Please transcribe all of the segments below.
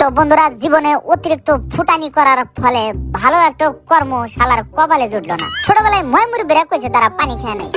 তো বন্ধুরা, জীবনে অতিরিক্ত ফুটানি করার ফলে ভালো একটা কর্ম শালার কপালে জুটলো না। ছোটবেলায় ময়মুর বেরা কইছে তারা পানি খেয়ে নেই।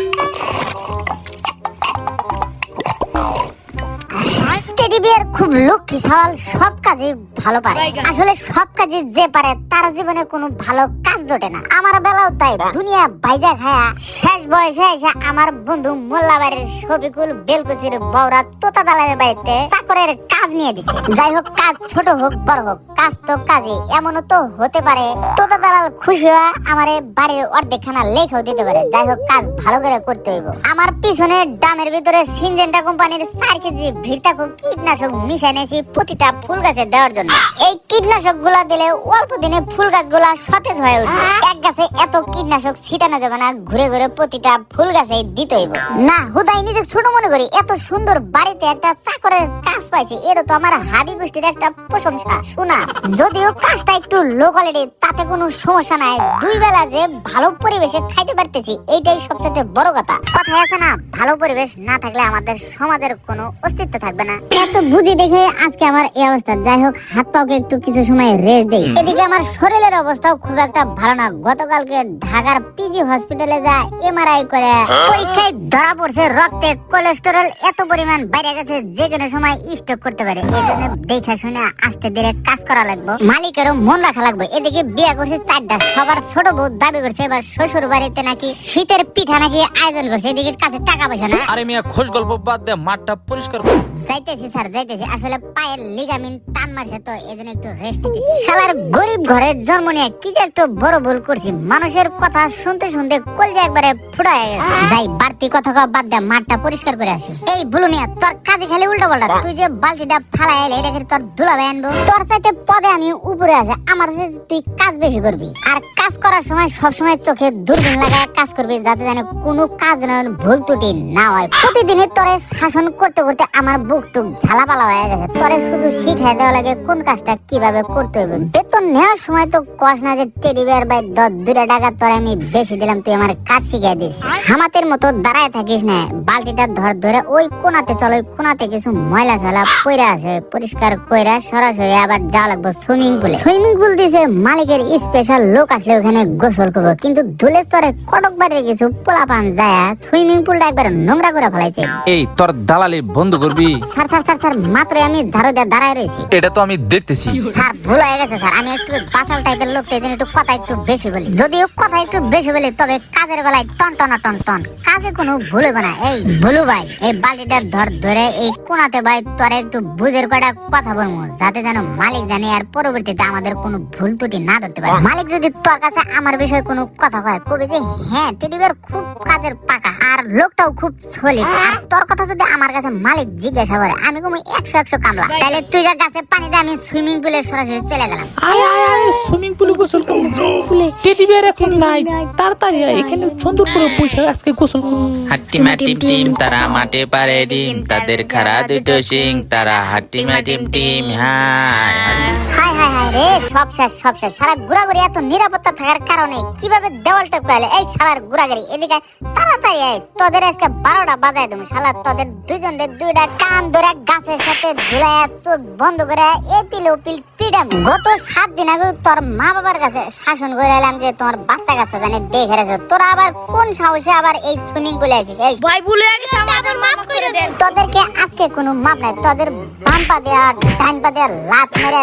টেডি বিয়ার খুব লক্ষ্মী সওয়াল, সব কাজে ভালো পারে। আসলে সব কাজে যে পারে তার জীবনে কোনো ভালো কাজ জোটে না। আমার বেলাও তাই। দুনিয়া বাইজা খায়া শেষ বয়সে এসে আমার বন্ধু মোল্লা বাড়ির শফিকুল বেলকুচির বউরা তোতা দালালের বাড়িতে চাকরের কাজ নিয়ে দিছে। যাই হোক, কাজ ছোট হোক বড় হোক, কাজ তো কাজে। এমনও তো হতে পারে তোতা দালাল খুশি হয়ে আমার বাড়ির অর্ধেকখানা লেখাও দিতে পারে। যাই হোক, কাজ ভালো করে করতে হইব। আমার পিছনে ডামের ভিতরে সিনজেন্টা কোম্পানির 4 কেজি ভিড়তাকো কীটনাশক মিশাই নিয়েছি প্রতিটা ফুল গাছে দেওয়ার জন্য। এই কীটনাশক গুলা দিলে অল্প দিনে ফুল গাছগুলা সতেজ হয়ে উঠবে। এক গাছে এত কীটনাশক ছিটানো যাবে না, ঘুরে ঘুরে প্রতিটা ফুল গাছে দিতে হইব না। হুদাই নিজে ছোট মনে করি, এত সুন্দর বাড়িতে একটা চাকরের কাজ পাইছি, এটা তো আমার হাবি গোষ্ঠীর একটা প্রশংসা। শোনা, যদিও কাজটা একটু লো কোয়ালিটি, তাতে কোনো সমস্যা নাই। 2 বেলা যে ভালো পরিবেশে খাইতে পারতেছি, এইটাই সবচেয়ে বড় কথা। কথায় আছে না, ভালো পরিবেশ না থাকলে আমাদের সমাজের কোনো অস্তিত্ব থাকবে না। এত বুঝি দেখে আজকে আমার এই অবস্থা। যাই হোক, হাত পাকে একটু কিছু সময় রেস্ট দেই। এদিকে আমার শরীরের অবস্থাও খুব একটা ভালো না। গতকালকে ঢাকার পিজি হসপিটালে যা এমআরআই করে পরীক্ষায় ধরা পড়ছে রক্তে কোলেস্টেরল এত পরিমাণ বাইরে গেছে, যে কোনো সময় স্ট্রোক করতে পারে। এই জন্য দেখা শুনে আস্তে ধীরে কাজ করা লাগবে, মালিকেরও মন রাখা লাগবে। এদিকে বিয়ে করছে 4টা, সবার ছোট বউ দাবি করছে এবার শ্বশুর বাড়িতে নাকি শীতের পিঠা নাকি আয়োজন করছে। এদিকে কাছে টাকা পয়সা না। আরে মিয়া, খোশ গল্প বাদ দে, মাঠটা পরিষ্কার কর। যাইতেছি স্যার, যাইতেছি। আসলে পায়ের লিগামিন টান মারছে তো, এজন্য একটু রেস্ট নিতেছি। শালার গরিব ঘরে জন্ম নিয়ে কি যে একটু বড় ভুল করছি। মানুষের কথা শুনতে শুনতে কলজা একবারে ফুটা হয়ে গেছে। যাই, বাড়তি কথা বাদ দে, মাঠটা পরিষ্কার করে আসি। এই বুলু মিয়া, তোর কাজে খালি উল্টা পাল্টা। তুই যে বালতিটা ফালাই এলে, এটা তোর ধুলাবে আনবো। তোর চাইতে পদে আমি উপরে আছে, আমার চাইতে তুই কাজ বেশি করবি। আর কাজ করার সময় সবসময় চোখে দূরবীন লাগায় কাজ করবি, যাতে জানে কোনো কাজ ভুল ত্রুটি না হয়। প্রতিদিনই তোরে শাসন করতে করতে আমার বুক টুক ঝালাপালা হয়ে গেছে। তোরে শুধু শিখাই দেওয়া লাগে কোন কাজটা কিভাবে করতে হবে। বেতন নেওয়ার সময় তো কস না যে টেডি বিয়ার বাই 2 টাকা তোরে আমি বেশি দিলাম, তুই আমার কাজ শিখাই দিস। হামাতের মতো দাঁড়ায় থাকিস না, বালতিটা ধরে ওই কোনাতে চল। ওই কোনাতে কিছু ময়লা ঝালা পইরা আছে, পরিষ্কার কইরা সরাসরি আবার যাওয়া লাগবে সুইমিং পুলে। সুইমিং পুল দিছে মালিকের স্পেশাল লোক আসলে ওখানে গোসল করবো, কিন্তু ধুলে চরে কটক বাড়ির কিছু পোলাপান যায় সুইমিং পুলটা একবার নোংরা করে ফেলাইছে। এই তোর দালালি বন্ধ করবি। স্যার স্যার স্যার স্যার, মাত্র আমি ঝাড়ু দিয়ে দাঁড়ায় রয়েছি। এটা তো আমি দেখতেছি। স্যার, ভুল হয়ে গেছে স্যার। আমি একটু বাচাল টাইপের লোক, এই জন্য একটু কথা একটু বেশি বলি। যদিও কথা একটু বেশি বলি, তবে কাজের বেলায় টন টন টন টন, কাজে কোনো ভুল হবে না। এই ভুলু ভাই, এই বালতিটা ধরে এই কোনাতে ভাই তোর একটু বুঝের কয়টা কথা বলবো, যাতে যেন মালিক জানে আর পরবর্তীতে আমাদের কোনো ভুল ত্রুটি না ধরতে পারে। মালিক যদি তোর কাছে আমার বিষয়ে কোনো কথা কয়, কবি যে হ্যাঁ টেডি বিয়ার খুব কাজের পাকা আর লোকটাও খুব সলিড। আর তোর কথা যদি আমার কাছে মালিক জিজ্ঞাসা করে, আমি কমই 100 কামলা। তাহলে তুই যা গাছে পানি দে, আমি সুইমিং পুলে সরাসরি চলে গেলাম। আয় আয় আয়, সুইমিং পুলে গোসল করবো। সুইমিং পুলে টেডি বিয়ার এখন নাই, তাড়াতাড়ি আয়, এখানে সুন্দর করে বসে আজকে গোসল করবো। হাট্টিমা টিম টিম, তারা মাঠে পারে ডিম, তাদের খাড়া দুটো সিং, তারা হাট্টিমা টিম টিম। হাই হাই হাই হাই রে, সব শেষ সব শেষ। সারা ঘোরাঘুরি এত নিরাপত্তা থাকার কারণে কিভাবে দেওয়ালটা পেলে? এই শালার ঘোরাঘুরি এদিকে তাড়াতাড়ি আয়, তোদের আজকে 12টা বাজায় দেবো। শালা তোদের দুইজনের 2টা কান ধরে গাছের সাথে ঝুলাইয়া চোখ বন্ধ করে এপিল ওপিল পিডাম। গত 7 দিন আগে তোর মা বাবার কাছে শাসন করে এলাম যে তোমার বাচ্চা কাছে জানে দেখে রেছো। তোরা আবার কোন সাহসে আবার এই সুইমিং পুলে আসিস? এই ভাই ভুলে গেছে, আমাদের মাফ করে দেন। তোদেরকে আজকে কোনো মাপ নাই। তোদের বাম পা দিয়ে আর ডান পা দিয়ে লাত মেরে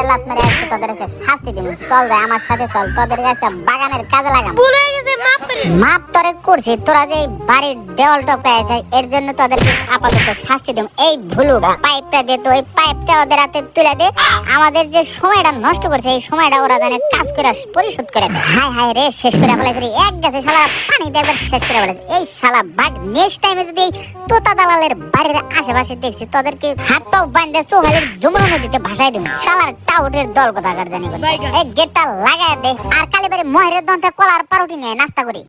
আজকে তোদের কাছে শাস্তি দিন। চল যায় আমার সাথে চল, তোদের কাছে বাগানের কাজে লাগাম। ভুলে গেছে, মাফ করে দেন। মাপ তোরে করছি, তোরা যে বাড়ির দেওয়ালটা পেয়েছে এর জন্য তোদেরকে আপাতত শাস্তি দিম। এই ভুলু পাইপটা দে, তো ওই পাইপটা ওদের হাতে তুলে দে। আমাদের যে সময়টা নষ্ট করছে, এই সময়টা ওরা জানে কাজ করে পরিশোধ করে দেয়। হাই হাই রে, শেষ করে ফেলেছে। এক গেছে শালা পানি দিয়ে একবার শেষ করে ফেলেছে। এই শালা বাঘ নেক্সট টাইমে যদি এই তোতা দালালের বাড়ির আশেপাশে দেখছি, তোদেরকে হাত পাও বান্ধে সোহালের যমুনা নদীতে ভাসাই দেবো। শালার টাউটের দল কোথাকার জানি। এই গেটটা লাগায় দে, আর কালীবাড়ি মহের দন্তে কলার পারুটি নিয়ে নাস্তা করি।